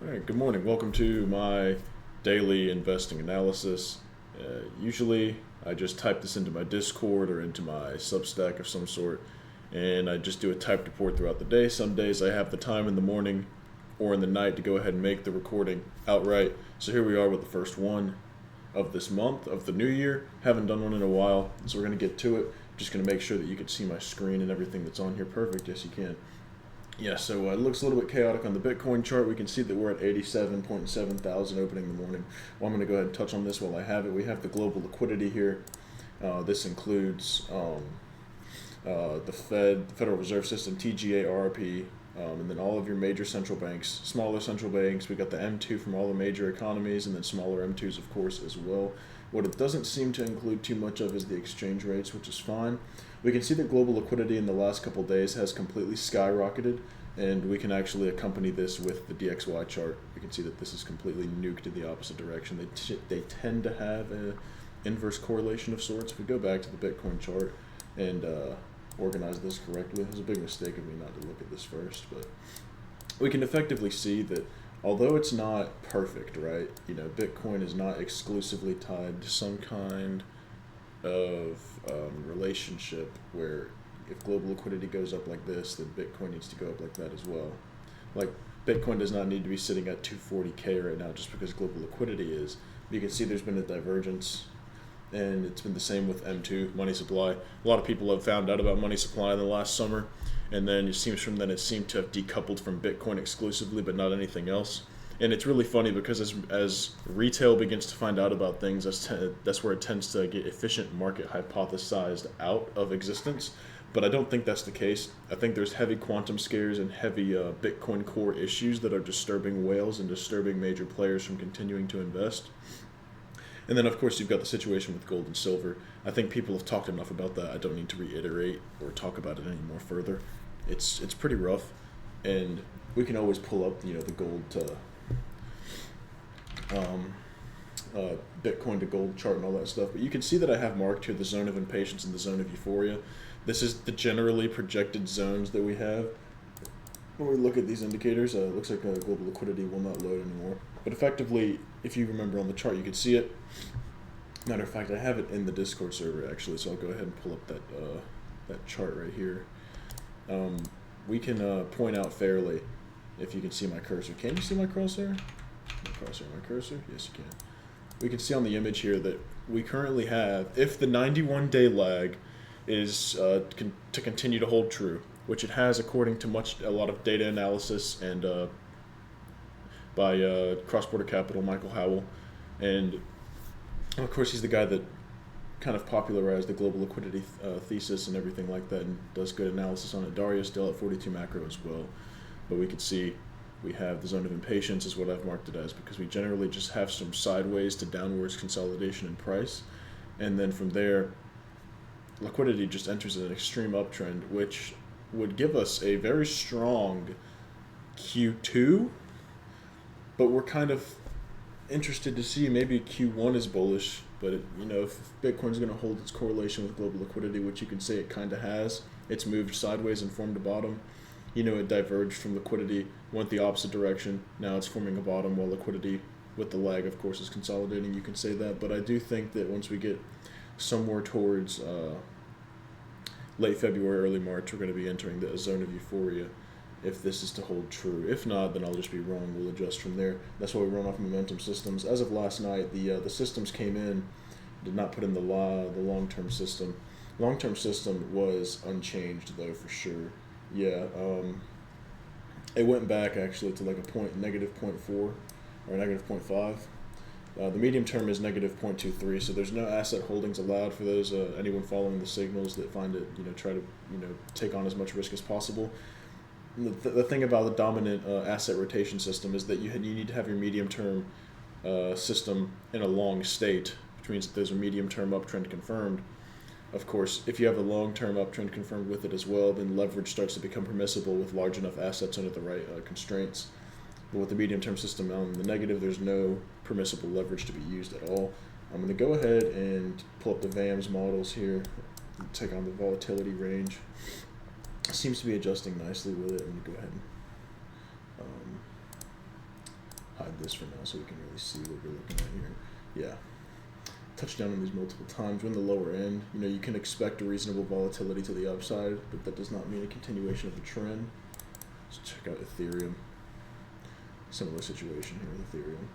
All right, good morning. Welcome to my daily investing analysis. Usually, I just type this into my Discord or into my Substack of some sort, and I just do a typed report throughout the day. Some days I have the time in the morning or in the night to go ahead and make the recording outright. So here we are with the first one of this month of the new year. Haven't done one in a while, so we're going to get to it. Just going to make sure that you can see my screen and everything that's on here. Perfect. Yes, you can. Yeah, so it looks a little bit chaotic on the Bitcoin chart. We can see that we're at 87.7 thousand opening in the morning. Well, I'm going to go ahead and touch on this while I have it. We have the global liquidity here. This includes the Federal Reserve System, TGA, RRP, and then all of your major central banks, smaller central banks. We got the M2 from all the major economies, and then smaller M2s, of course, as well. What it doesn't seem to include too much of is the exchange rates, which is fine. We can see that global liquidity in the last couple of days has completely skyrocketed, and we can actually accompany this with the DXY chart. We can see that this is completely nuked in the opposite direction. They tend to have an inverse correlation of sorts. If we go back to the Bitcoin chart and organize this correctly, it was a big mistake of me not to look at this first, but we can effectively see that although it's not perfect, right? Bitcoin is not exclusively tied to some kind of relationship where if global liquidity goes up like this, then Bitcoin needs to go up like that as well. Like, Bitcoin does not need to be sitting at 240K right now just because global liquidity is. You can see there's been a divergence, and it's been the same with M2, money supply. A lot of people have found out about money supply in the last summer, and then it seems from then it seemed to have decoupled from Bitcoin exclusively, but not anything else. And it's really funny because as retail begins to find out about things, that's where it tends to get efficient market hypothesized out of existence. But I don't think that's the case. I think there's heavy quantum scares and heavy Bitcoin core issues that are disturbing whales and disturbing major players from continuing to invest. And then, of course, you've got the situation with gold and silver. I think people have talked enough about that. I don't need to reiterate or talk about it any more further. It's pretty rough, and we can always pull up the gold to Bitcoin to gold chart and all that stuff. But you can see that I have marked here the zone of impatience and the zone of euphoria. This is the generally projected zones that we have. When we look at these indicators, it looks like global liquidity will not load anymore. But effectively, if you remember on the chart, you can see it. Matter of fact, I have it in the Discord server actually, so I'll go ahead and pull up that chart right here. We can point out fairly if you can see my cursor. Can you see my crosshair? My cursor? Yes, you can. We can see on the image here that we currently have, if the 91-day lag is to continue to hold true, which it has according to a lot of data analysis and by Cross-Border Capital, Michael Howell. And of course, he's the guy that kind of popularized the global liquidity thesis and everything like that, and does good analysis on it. Dario's still at 42 macro as well. But we can see we have the zone of impatience is what I've marked it as, because we generally just have some sideways to downwards consolidation in price. And then from there, liquidity just enters an extreme uptrend, which would give us a very strong Q2, but we're kind of interested to see maybe Q1 is bullish, but if Bitcoin's going to hold its correlation with global liquidity, which you can say it kind of has, it's moved sideways and formed a bottom. It diverged from liquidity, went the opposite direction. Now it's forming a bottom while liquidity, with the lag, of course, is consolidating. You can say that, but I do think that once we get somewhere towards late February, early March, we're going to be entering the zone of euphoria if this is to hold true. If not, then I'll just be wrong. We'll adjust from there. That's why we run off momentum systems. As of last night, the systems came in, did not put in the long-term system. Long-term system was unchanged, though, for sure. Yeah, it went back actually to like a negative 0.4 or negative 0.5. The medium term is negative 0.23, so there's no asset holdings allowed for those anyone following the signals that find it, try to take on as much risk as possible. The thing about the dominant asset rotation system is that you need to have your medium term system in a long state, which means that there's a medium term uptrend confirmed. Of course, if you have a long-term uptrend confirmed with it as well, then leverage starts to become permissible with large enough assets under the right constraints. But with the medium-term system on the negative, there's no permissible leverage to be used at all. I'm going to go ahead and pull up the VAMS models here, take on the volatility range. It seems to be adjusting nicely with it. I'm going to go ahead and hide this for now so we can really see what we're looking at here. Yeah. Touch down on these multiple times. We're in the lower end. You can expect a reasonable volatility to the upside, but that does not mean a continuation of a trend. Let's check out Ethereum. Similar situation here with Ethereum.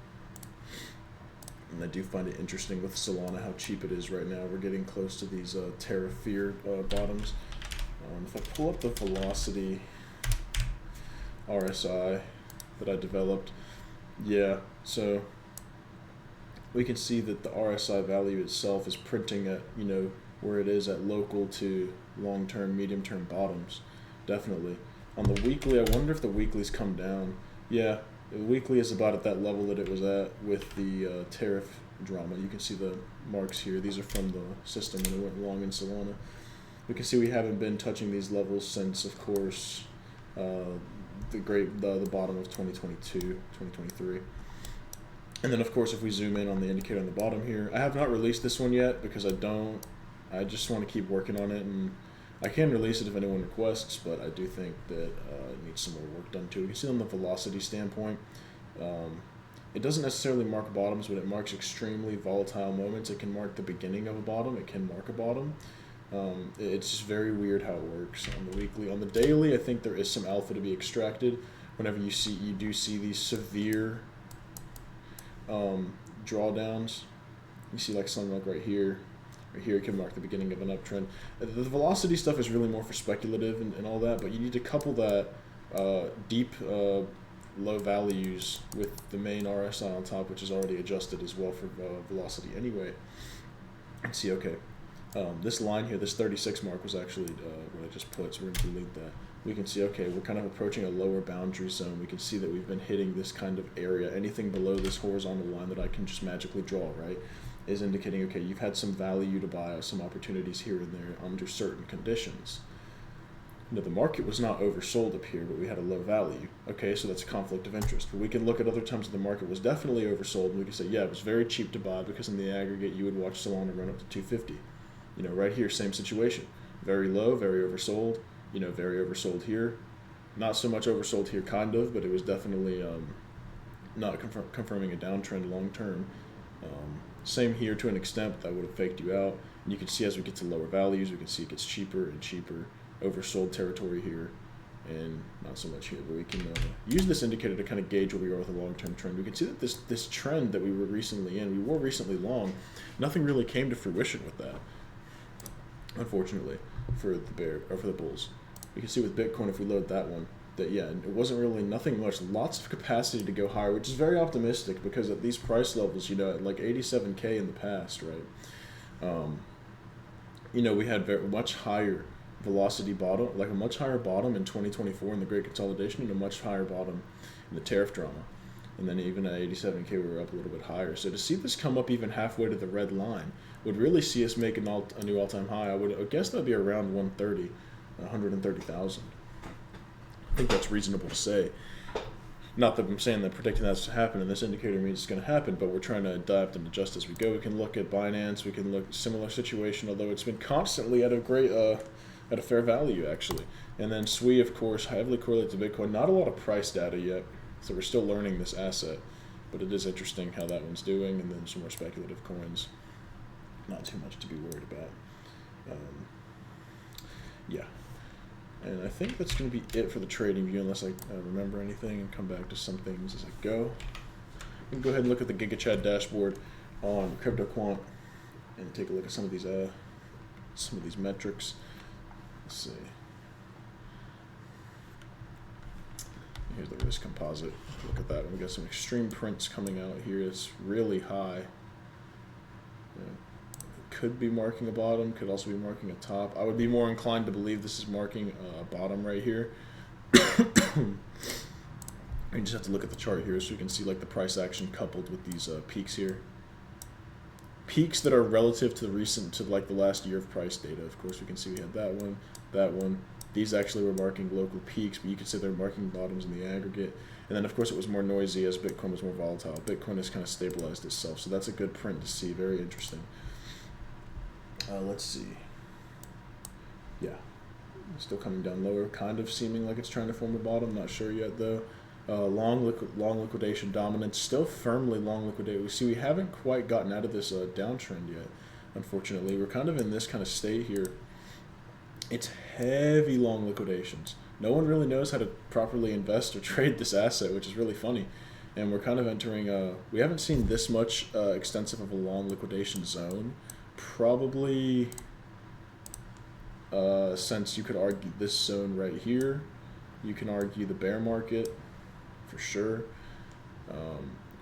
And I do find it interesting with Solana how cheap it is right now. We're getting close to these tariff fear bottoms. If I pull up the velocity RSI that I developed, yeah, so we can see that the RSI value itself is printing at, where it is at local to long-term, medium-term bottoms, definitely. On the weekly, I wonder if the weekly's come down. Yeah, the weekly is about at that level that it was at with the tariff drama. You can see the marks here. These are from the system when it went long in Solana. We can see we haven't been touching these levels since, of course, the bottom of 2022, 2023. And then, of course, if we zoom in on the indicator on the bottom here, I have not released this one yet because I just want to keep working on it, and I can release it if anyone requests, but I do think that it needs some more work done to it. You can see on the velocity standpoint, it doesn't necessarily mark bottoms, but it marks extremely volatile moments. It can mark the beginning of a bottom. It can mark a bottom. It's just very weird how it works on the weekly. On the daily, I think there is some alpha to be extracted. Whenever you do see these severe drawdowns, you see like something like right here. Right here, it can mark the beginning of an uptrend. The velocity stuff is really more for speculative and all that, but you need to couple that deep low values with the main RSI on top, which is already adjusted as well for velocity anyway. And see, okay, this line here, this 36 mark was actually what I just put, so we're going to delete that. We can see, okay, we're kind of approaching a lower boundary zone. We can see that we've been hitting this kind of area. Anything below this horizontal line that I can just magically draw, right, is indicating, okay, you've had some value to buy, some opportunities here and there under certain conditions. The market was not oversold up here, but we had a low value. Okay, so that's a conflict of interest. But we can look at other times that the market was definitely oversold, and we can say, yeah, it was very cheap to buy because in the aggregate you would watch Solana run up to 250. Right here, same situation. Very low, very oversold. Very oversold here. Not so much oversold here, kind of, but it was definitely not confirming a downtrend long term. Same here to an extent, but that would have faked you out. And you can see as we get to lower values, we can see it gets cheaper and cheaper. Oversold territory here, and not so much here. But we can use this indicator to kind of gauge where we are with a long-term trend. We can see that this trend that we were recently in, we were recently long, nothing really came to fruition with that, unfortunately, for the bulls. We can see with Bitcoin, if we load that one, that yeah, it wasn't really nothing much. Lots of capacity to go higher, which is very optimistic because at these price levels, at like 87K in the past, right? We had much higher velocity bottom, like a much higher bottom in 2024 in the Great Consolidation, and a much higher bottom in the tariff drama. And then even at 87K, we were up a little bit higher. So to see this come up even halfway to the red line would really see us make a new all-time high. I would guess that'd be around 130,000. I think that's reasonable to say. Not that I'm saying that predicting that's to happen, and this indicator means it's going to happen, but we're trying to adapt and adjust as we go. We can look at Binance. We can look at similar situation, although it's been constantly at a great, at a fair value actually. And then SWI, of course, heavily correlated to Bitcoin. Not a lot of price data yet, so we're still learning this asset, but it is interesting how that one's doing. And then some more speculative coins. Not too much to be worried about. Yeah. And I think that's going to be it for the trading view, unless I remember anything and come back to some things as I go. We can go ahead and look at the GigaChad dashboard on CryptoQuant and take a look at some of these metrics. Let's see. Here's the risk composite. Look at that. We got some extreme prints coming out here. It's really high. Could be marking a bottom, could also be marking a top. I would be more inclined to believe this is marking a bottom right here. You just have to look at the chart here so you can see like the price action coupled with these peaks here. Peaks that are relative to the last year of price data. Of course, we can see we had that one. These actually were marking local peaks, but you could say they're marking bottoms in the aggregate. And then, of course, it was more noisy as Bitcoin was more volatile. Bitcoin has kind of stabilized itself, so that's a good print to see. Very interesting. Let's see. Yeah, still coming down lower, kind of seeming like it's trying to form a bottom. Not sure yet though. long liquidation dominance, still firmly long liquidation. We see we haven't quite gotten out of this downtrend yet. Unfortunately, we're kind of in this kind of state here. It's heavy long liquidations. No one really knows how to properly invest or trade this asset, which is really funny. And we're kind of entering we haven't seen this much extensive of a long liquidation zone, probably since you could argue this zone right here. You can argue the bear market for sure.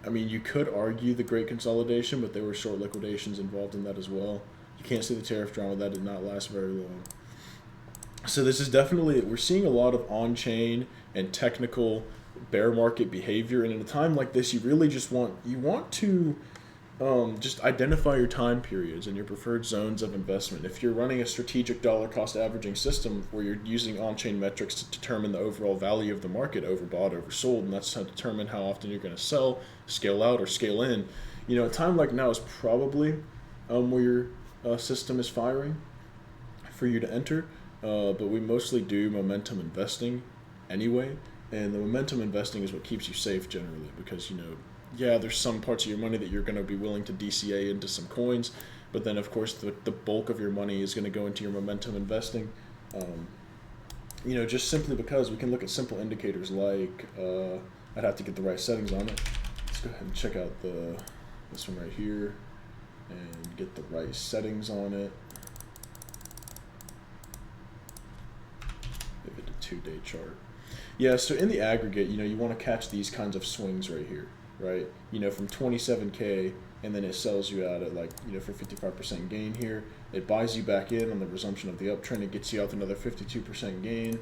I mean, you could argue the great consolidation, but there were short liquidations involved in that as well. You can't see the tariff drama. That did not last very long. So this is definitely, we're seeing a lot of on-chain and technical bear market behavior. And in a time like this, you really just want to just identify your time periods and your preferred zones of investment. If you're running a strategic dollar cost averaging system where you're using on-chain metrics to determine the overall value of the market, overbought, oversold, and that's to determine how often you're going to sell, scale out, or scale in, a time like now is probably where your system is firing for you to enter. But we mostly do momentum investing anyway, and the momentum investing is what keeps you safe generally, because there's some parts of your money that you're going to be willing to DCA into some coins, but then of course the bulk of your money is going to go into your momentum investing. Just simply because we can look at simple indicators like I'd have to get the right settings on it. Let's go ahead and check out this one right here and get the right settings on it. Give it a 2-day chart. Yeah, so in the aggregate, you want to catch these kinds of swings right here, right? From 27K, and then it sells you out at for 55% gain here. It buys you back in on the resumption of the uptrend. It gets you out another 52% gain.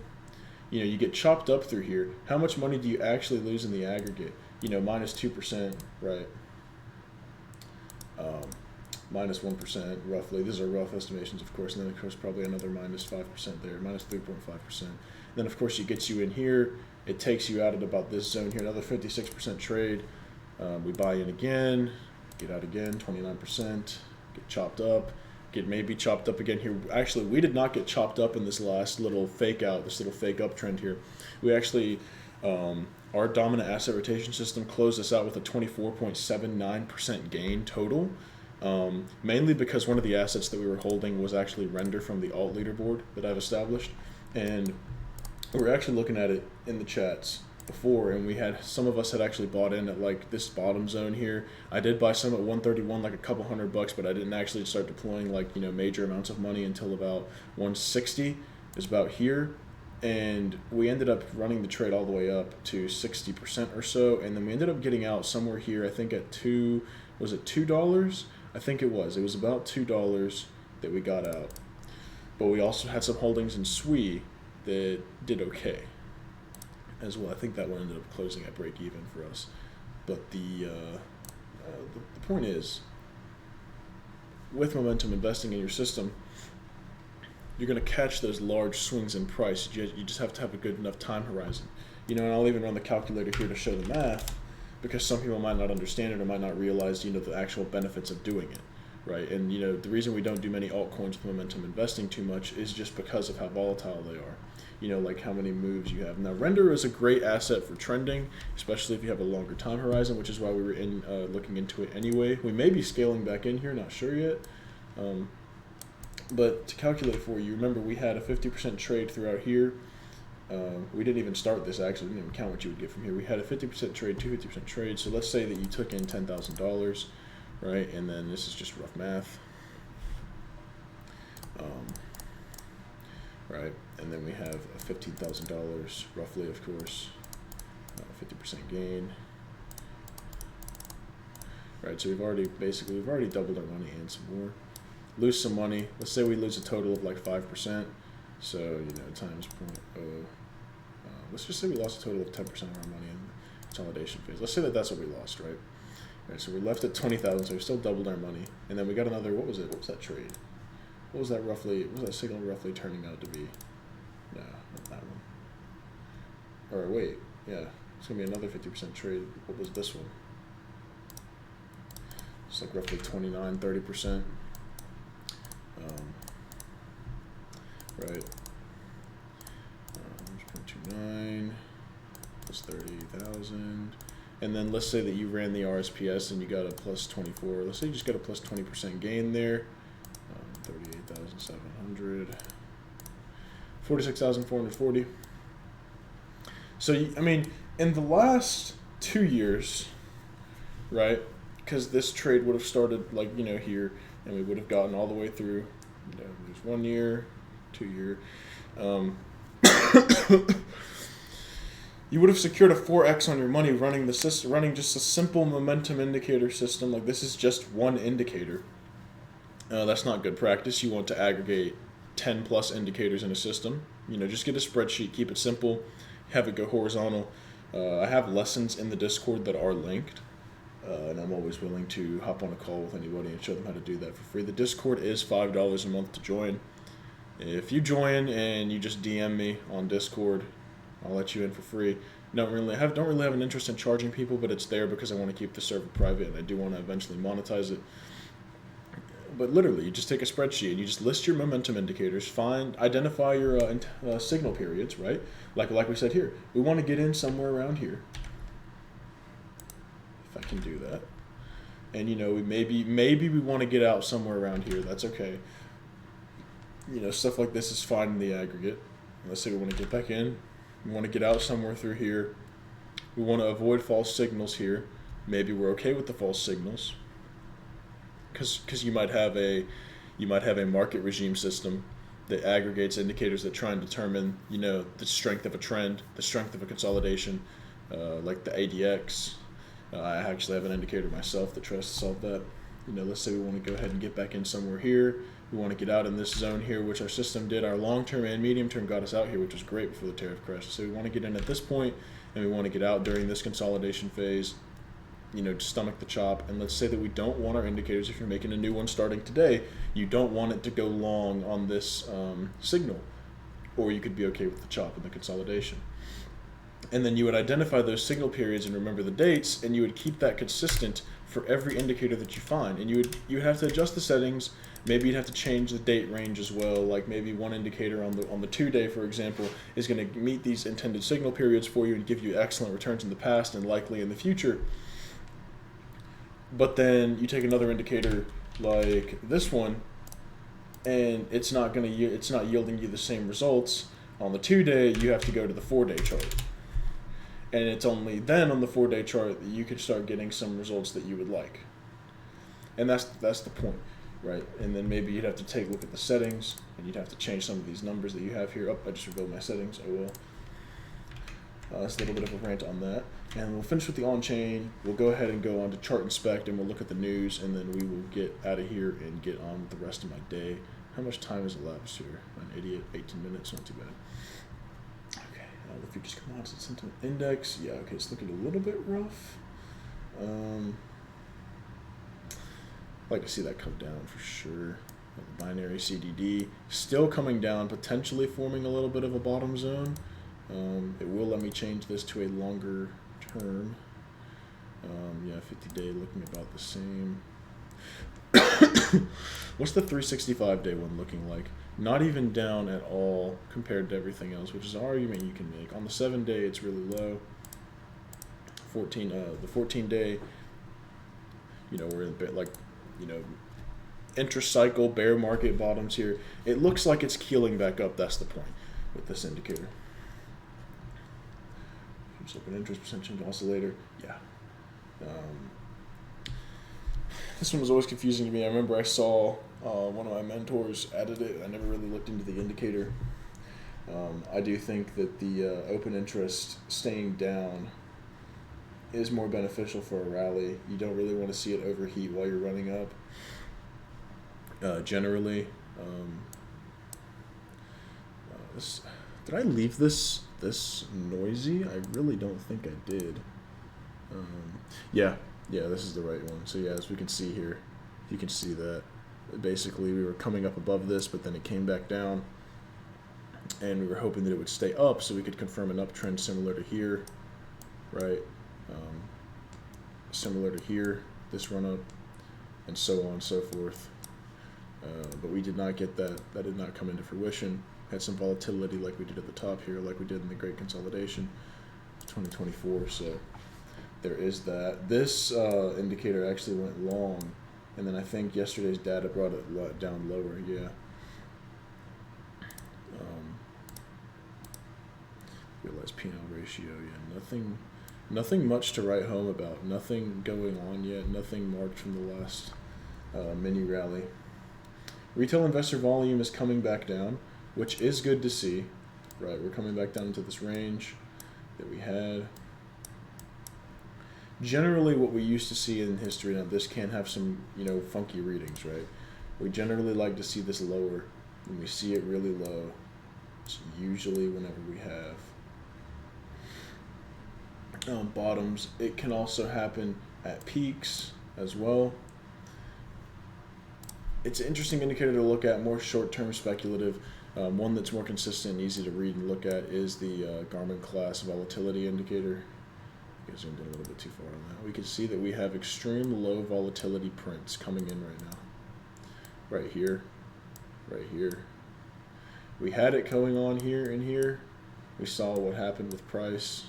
You get chopped up through here. How much money do you actually lose in the aggregate? Minus 2%, right? Minus 1% roughly. These are rough estimations, of course, and then of course probably another minus 5% there, minus 3.5%. Then of course it gets you in here. It takes you out at about this zone here, another 56% trade. We buy in again, get out again, 29%, get chopped up, get maybe chopped up again here. Actually, we did not get chopped up in this last little fake out, this little fake uptrend here. We actually, our dominant asset rotation system closed us out with a 24.79% gain total. Mainly because one of the assets that we were holding was actually render from the alt leaderboard that I've established, and we were actually looking at it in the chats before, and some of us had actually bought in at this bottom zone here. I did buy some at 131, like a couple $100, but I didn't actually start deploying major amounts of money until about 160 is about here, and we ended up running the trade all the way up to 60% or so, and then we ended up getting out somewhere here, I think at $2? I think it was about $2 that we got out, but we also had some holdings in SWE that did okay as well. I think that one ended up closing at break even for us. But the point is, with momentum investing in your system, you're going to catch those large swings in price. You just have to have a good enough time horizon. And I'll even run the calculator here to show the math, because some people might not understand it or might not realize, the actual benefits of doing it, right? And, the reason we don't do many altcoins with momentum investing too much is just because of how volatile they are. Like how many moves you have. Now, render is a great asset for trending, especially if you have a longer time horizon, which is why we were looking into it anyway. We may be scaling back in here, not sure yet. But to calculate for you, remember we had a 50% trade throughout here. We didn't even start this, actually. We didn't even count what you would get from here. We had a 50% trade, 50% trade. So let's say that you took in $10,000, right? And then this is just rough math. Right? And then we have a $15,000 roughly, of course, 50% gain. Right, so we've already doubled our money and some more. Lose some money. Let's say we lose a total of 5%. So, times 0.0. Let's just say we lost a total of 10% of our money in the consolidation phase. Let's say that that's what we lost, right? Right, so we're left at 20,000, so we still doubled our money. And then we got another, what was it? What was that trade? What was that signal roughly turning out to be? No, not that one. Or wait, yeah, it's going to be another 50% trade. What was this one? It's roughly 29, 30%. Right. 0.29. plus 30,000. And then let's say that you ran the RSPS and you got a plus 24. Let's say you just got a plus 20% gain there. 38,700. 46,440. So, I mean, in the last 2 years, right, because this trade would have started, like, here, and we would have gotten all the way through, there's 1 year, 2 year. You would have secured a 4x on your money running the system, running just a simple momentum indicator system. Like, this is just one indicator. That's not good practice. You want to aggregate 10 plus indicators in a system. Just get a spreadsheet, keep it simple, have it go horizontal. I have lessons in the Discord that are linked, and I'm always willing to hop on a call with anybody and show them how to do that for free. The Discord is $5 a month to join. If you join and you just DM me on Discord, I'll let you in for free. Don't really have an interest in charging people, but it's there because I want to keep the server private and I do want to eventually monetize it. But literally, you just take a spreadsheet and you just list your momentum indicators, identify your signal periods, right? Like we said here, we want to get in somewhere around here. If I can do that, and maybe we want to get out somewhere around here. That's okay. Stuff like this is fine in the aggregate. Let's say we want to get back in, we want to get out somewhere through here. We want to avoid false signals here. Maybe we're okay with the false signals. Because you might have a market regime system that aggregates indicators that try and determine the strength of a trend, the strength of a consolidation, like the ADX. I actually have an indicator myself that tries to solve that. Let's say we want to go ahead and get back in somewhere here. We want to get out in this zone here, which our system did. Our long-term and medium-term got us out here, which was great before the tariff crash. So we want to get in at this point, and we want to get out during this consolidation phase. To stomach the chop. And let's say that we don't want our indicators, if you're making a new one starting today, you don't want it to go long on this signal, or you could be okay with the chop and the consolidation. And then you would identify those signal periods and remember the dates, and you would keep that consistent for every indicator that you find. And you would have to adjust the settings. Maybe you'd have to change the date range as well. Like maybe one indicator on the 2-day, for example, is going to meet these intended signal periods for you and give you excellent returns in the past and likely in the future. But then you take another indicator like this one, and it's not yielding you the same results. On the 2-day, you have to go to the 4-day chart, and it's only then on the 4-day chart that you can start getting some results that you would like. And that's the point, right? And then maybe you'd have to take a look at the settings, and you'd have to change some of these numbers that you have here. Oh, I just revealed my settings. Oh well. That's a little bit of a rant on that. And we'll finish with the on-chain. We'll go ahead and go on to chart inspect, and we'll look at the news, and then we will get out of here and get on with the rest of my day. How much time has elapsed here? An idiot, 18 minutes, not too bad. Okay, the futures commodity sentiment index. Yeah, okay, it's looking a little bit rough. I'd like to see that come down for sure. The binary CDD still coming down, potentially forming a little bit of a bottom zone. It will let me change this to a longer term. 50-day looking about the same. What's the 365-day one looking like? Not even down at all compared to everything else, which is an argument you can make. On the 7-day, it's really low. The 14-day, we're in a bit like, intra-cycle bear market bottoms here. It looks like it's keeling back up. That's the point with this indicator. Open interest percentage oscillator. Yeah. This one was always confusing to me. I remember I saw one of my mentors added it. I never really looked into the indicator. I do think that the open interest staying down is more beneficial for a rally. You don't really want to see it overheat while you're running up. Generally. Did I leave this noisy? I really don't think I did. Yeah, this is the right one. So yeah, as we can see here, you can see that basically we were coming up above this, but then it came back down, and we were hoping that it would stay up so we could confirm an uptrend similar to here, right? Similar to here, this run up, and so on and so forth. But we did not get that. That did not come into fruition. Had some volatility like we did at the top here, like we did in the Great Consolidation. 2024. So there is that. This indicator actually went long, and then I think yesterday's data brought it down lower. Yeah. Realize P&L ratio. Yeah, nothing much to write home about. Nothing going on yet. Nothing marked from the last mini rally. Retail investor volume is coming back down, which is good to see. Right, we're coming back down into this range that we had. Generally, what we used to see in history, now this can have some, funky readings, right? We generally like to see this lower. When we see it really low, it's usually whenever we have bottoms. It can also happen at peaks as well. It's an interesting indicator to look at, more short-term speculative. One that's more consistent and easy to read and look at is the Garmin class volatility indicator. I zoomed in a little bit too far on that. We can see that we have extreme low volatility prints coming in right now. Right here, right here. We had it going on here and here. We saw what happened with price.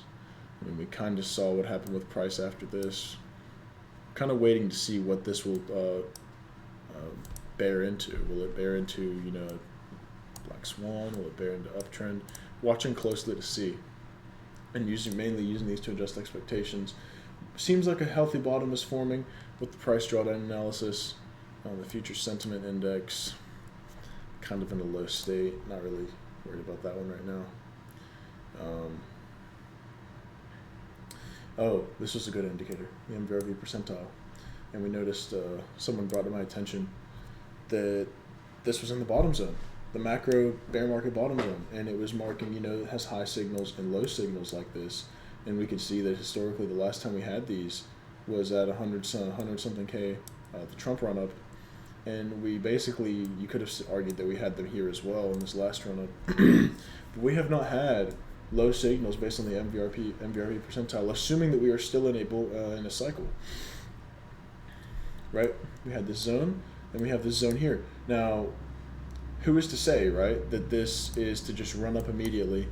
And we kind of saw what happened with price after this. Kind of waiting to see what this will bear into. Will it bear into, black swan? Will it bear into uptrend? Watching closely to see. And mainly using these to adjust expectations. Seems like a healthy bottom is forming with the price drawdown analysis. The future sentiment index kind of in a low state. Not really worried about that one right now. This was a good indicator, the MVRV percentile. And we noticed someone brought to my attention that this was in the bottom zone, the macro bear market bottom zone. And it was marking, it has high signals and low signals like this. And we could see that historically the last time we had these was at 100 something K, the Trump run up. And we basically, you could have argued that we had them here as well in this last run up. But we have not had low signals based on the MVRV percentile, assuming that we are still in a cycle. Right? We had this zone, and we have this zone here. Now, who is to say, right, that this is to just run up immediately,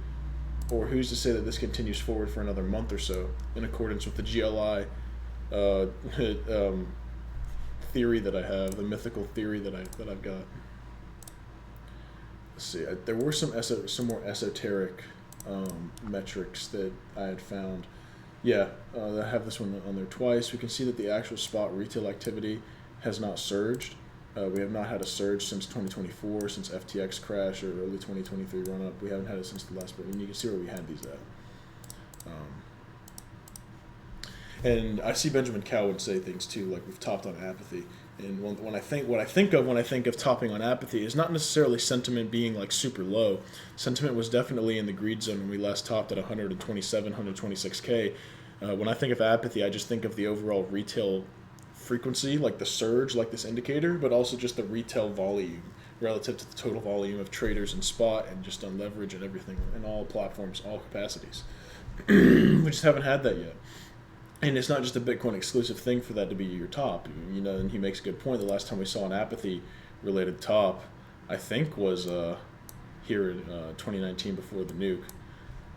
or who's to say that this continues forward for another month or so in accordance with the GLI theory that I have, the mythical theory that I've got. Let's see. There were some more esoteric metrics that I had found. Yeah, I have this one on there twice. We can see that the actual spot retail activity has not surged. We have not had a surge since 2024, since FTX crash or early 2023 run up. We haven't had it since the last, but you can see where we had these at. And I see Benjamin Cowan say things too, like we've topped on apathy. And what I think of topping on apathy is not necessarily sentiment being like super low. Sentiment was definitely in the greed zone when we last topped at 127, 126K. When I think of apathy, I just think of the overall retail frequency, like the surge, like this indicator, but also just the retail volume relative to the total volume of traders in spot and just on leverage and everything in all platforms, all capacities. We just haven't had that yet. And it's not just a Bitcoin exclusive thing for that to be your top. And he makes a good point. The last time we saw an apathy-related top, I think, was here in 2019 before the nuke.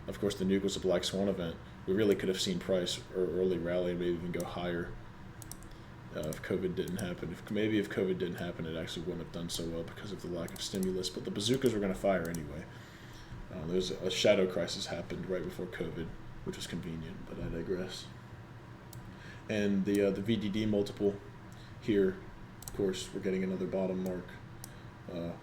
Of course, the nuke was a black swan event. We really could have seen price or early rally and maybe even go higher if COVID didn't happen. If COVID didn't happen, it actually wouldn't have done so well because of the lack of stimulus. But the bazookas were going to fire anyway. There's a shadow crisis happened right before COVID, which was convenient, but I digress. And the VDD multiple here, of course, we're getting another bottom mark,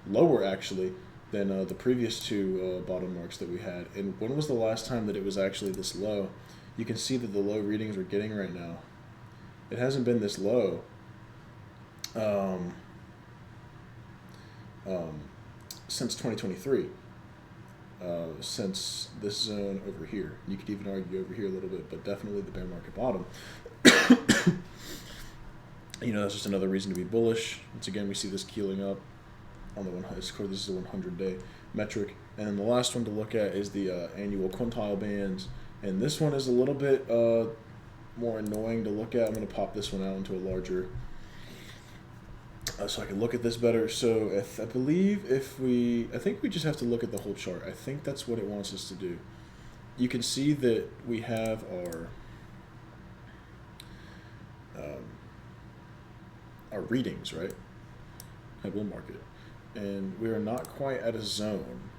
lower actually than the previous two bottom marks that we had. And when was the last time that it was actually this low? You can see that the low readings we're getting right now, it hasn't been this low since 2023, since this zone over here. You could even argue over here a little bit, but definitely the bear market bottom. That's just another reason to be bullish. Once again, we see this keeling up on the this is the 100-day metric. And then the last one to look at is the annual quintile bands. And this one is a little bit more annoying to look at. I'm going to pop this one out into a larger, so I can look at this better. So I think we just have to look at the whole chart. I think that's what it wants us to do. you can see that we have our readings, right? At bull market, and we are not quite at a zone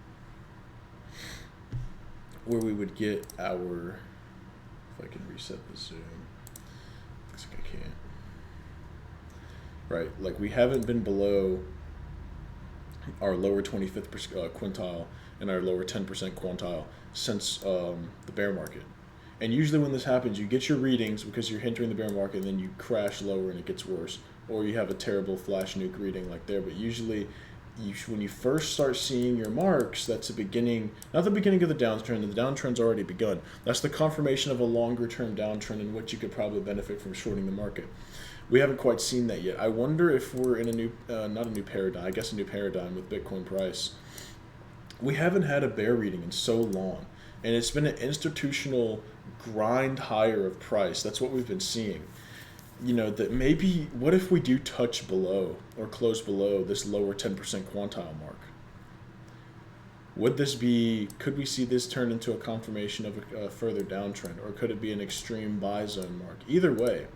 where we would get our, if I can reset the zoom, looks like I can't. Right, like we haven't been below our lower 25th quintile and our lower 10% quintile since the bear market. And usually when this happens, you get your readings because you're entering the bear market, and then you crash lower and it gets worse, or you have a terrible flash nuke reading like there. But usually, when you first start seeing your marks, that's the beginning, not the beginning of the downtrend. The downtrend's already begun. That's the confirmation of a longer-term downtrend in which you could probably benefit from shorting the market. We haven't quite seen that yet. I wonder if we're in a new, not a new paradigm, I guess a new paradigm with Bitcoin price. We haven't had a bear reading in so long, and it's been an institutional grind higher of price. That's what we've been seeing. You know, that maybe, what if we do touch below or close below this lower 10% quintile mark? Would this be, could we see this turn into a confirmation of a further downtrend, or could it be an extreme buy zone mark? Either way,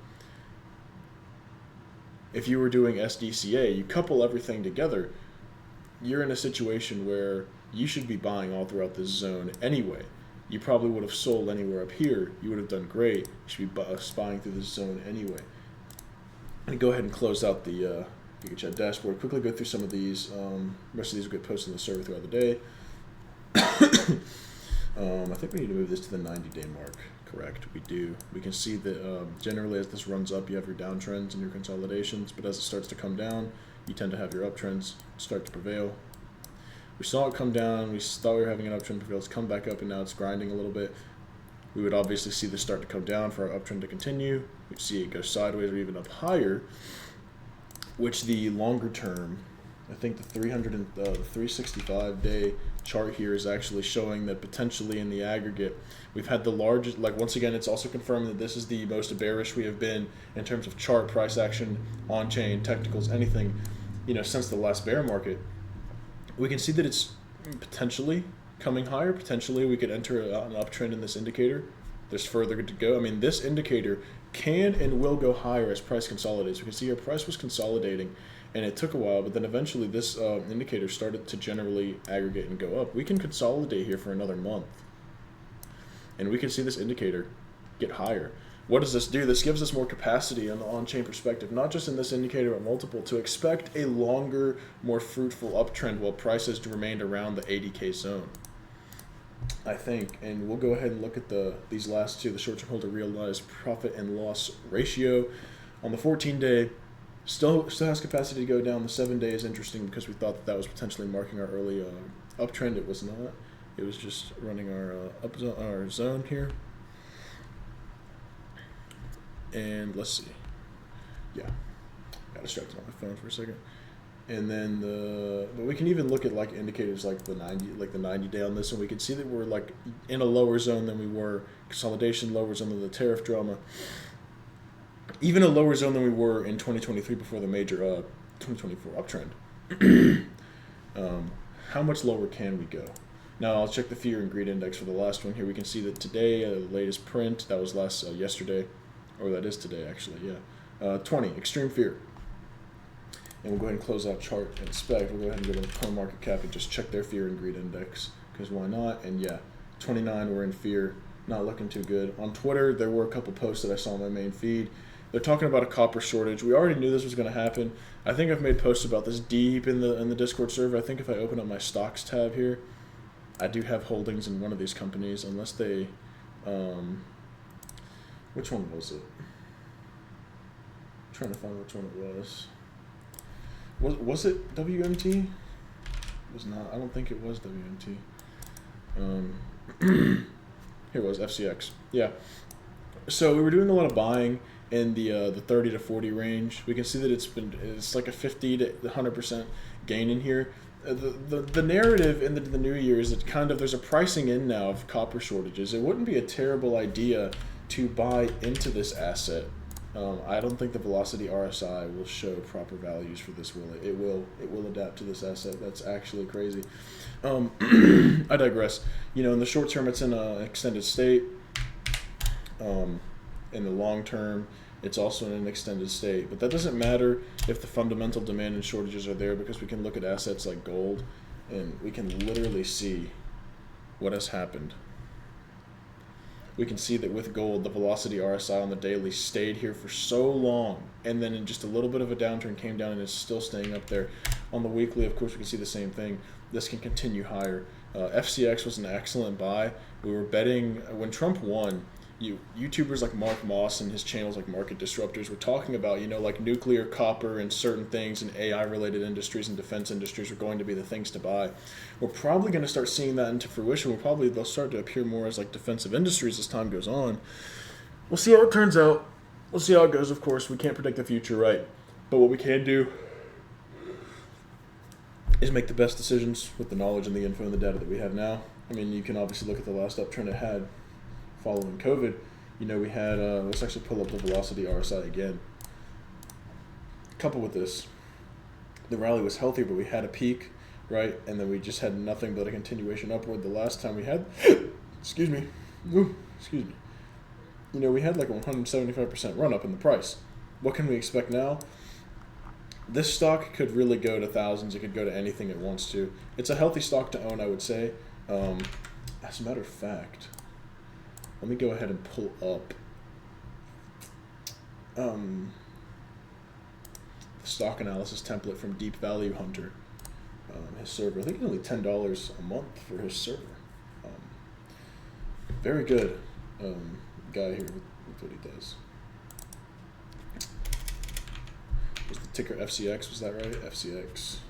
if you were doing SDCA, you couple everything together, you're in a situation where you should be buying all throughout this zone anyway. You probably would have sold anywhere up here. You would have done great. You should be buying through this zone anyway. And go ahead and close out the GigaChat dashboard. Quickly go through some of these. Most of these will get posted in the server throughout the day. I think we need to move this to the 90-day mark. Correct, we do. We can see that generally as this runs up, you have your downtrends and your consolidations, but as it starts to come down, you tend to have your uptrends start to prevail. We saw it come down, we thought we were having an uptrend prevail, it's come back up, and now it's grinding a little bit. We would obviously see this start to come down for our uptrend to continue. We'd see it go sideways or even up higher, which the longer term, I think the 365-day chart here is actually showing that potentially in the aggregate, we've had the largest, like once again, it's also confirming that this is the most bearish we have been in terms of chart price action, on-chain, technicals, anything, you know, since the last bear market. We can see that it's potentially coming higher. Potentially we could enter an uptrend in this indicator. There's further to go. I mean, this indicator can and will go higher as price consolidates. We can see our price was consolidating, and it took a while, but then eventually this indicator started to generally aggregate and go up. We can consolidate here for another month, and we can see this indicator get higher. What does this do? This gives us more capacity on the on-chain perspective, not just in this indicator but multiple, to expect a longer, more fruitful uptrend while prices remained around the 80K zone, I think. And we'll go ahead and look at these last two, the short-term hold to realized profit and loss ratio. On the 14-day, still has capacity to go down. The 7-day is interesting because we thought that was potentially marking our early uptrend. It was not. It was just running our zone here. And let's see. Yeah, got distracted on my phone for a second. And then but we can even look at like indicators like the 90-day on this, and we can see that we're like in a lower zone than we were. Consolidation, lower zone than the tariff drama. Even a lower zone than we were in 2023 before the major 2024 uptrend. How much lower can we go? Now I'll check the fear and greed index for the last one here. We can see that today, the latest print, that was yesterday, or that is today actually, yeah. 20, extreme fear. And we'll go ahead and close out chart and spec. We'll go ahead and go to CoinMarketCap and just check their fear and greed index, because why not? And yeah, 29, we're in fear, not looking too good. On Twitter, there were a couple posts that I saw on my main feed. They're talking about a copper shortage. We already knew this was going to happen. I think I've made posts about this deep in the Discord server. I think if I open up my stocks tab here, I do have holdings in one of these companies, unless they, which one was it? I'm trying to find which one it was. Was it WMT? It was not. I don't think it was WMT. Here it was, FCX. Yeah. So we were doing a lot of buying in the 30 to 40 range. We can see that it's like a 50 to 100% gain in here. The narrative in the new year is that kind of there's a pricing in now of copper shortages. It wouldn't be a terrible idea to buy into this asset I don't think the Velocity RSI will show proper values for this, will it? It will. It will adapt to this asset. That's actually crazy. I digress. In the short term, it's in an extended state. In the long term, it's also in an extended state. But that doesn't matter if the fundamental demand and shortages are there, because we can look at assets like gold and we can literally see what has happened. We can see that with gold, the Velocity RSI on the daily stayed here for so long, and then in just a little bit of a downturn came down and is still staying up there. On the weekly, of course, we can see the same thing. This can continue higher. FCX was an excellent buy. We were betting when Trump won. YouTubers like Mark Moss and his channels like Market Disruptors were talking about, like nuclear, copper, and certain things in AI-related industries and defense industries are going to be the things to buy. We're probably going to start seeing that into fruition. They'll start to appear more as like defensive industries as time goes on. We'll see how it turns out. We'll see how it goes, of course. We can't predict the future, right? But what we can do is make the best decisions with the knowledge and the info and the data that we have now. I mean, you can obviously look at the last uptrend it had following COVID. We had, let's actually pull up the Velocity RSI again. Coupled with this, the rally was healthier, but we had a peak, right? And then we just had nothing but a continuation upward. The last time we had, excuse me, we had like a 175% run up in the price. What can we expect now? This stock could really go to thousands. It could go to anything it wants to. It's a healthy stock to own, I would say. As a matter of fact, let me go ahead and pull up the stock analysis template from Deep Value Hunter, his server. I think it's only $10 a month for his server. Very good guy here with what he does. Was the ticker FCX? Was that right? FCX.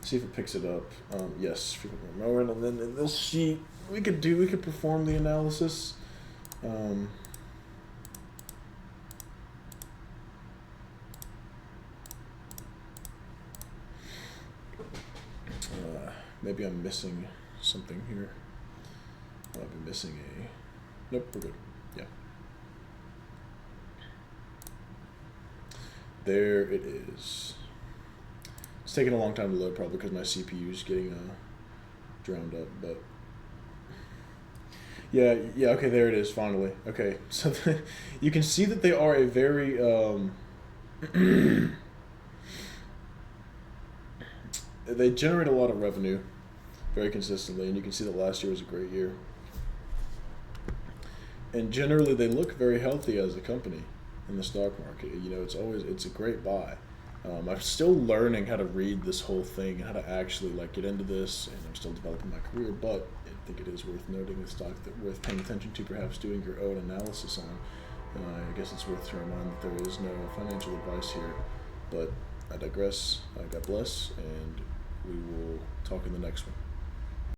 See if it picks it up. Yes, and then in this sheet we could perform the analysis. Maybe I'm missing something here. I've been missing a. Nope, we're good. Yeah. There it is. It's taking a long time to load, probably because my CPU is getting drowned up, but yeah, okay, there it is, finally. Okay, so you can see that they are a very they generate a lot of revenue very consistently, and you can see that last year was a great year. And generally, they look very healthy as a company in the stock market. It's a great buy. I'm still learning how to read this whole thing and how to actually get into this, and I'm still developing my career, but I think it is worth noting a stock that worth paying attention to, perhaps doing your own analysis on. I guess it's worth to remind that there is no financial advice here, but I digress. God bless, and we will talk in the next one.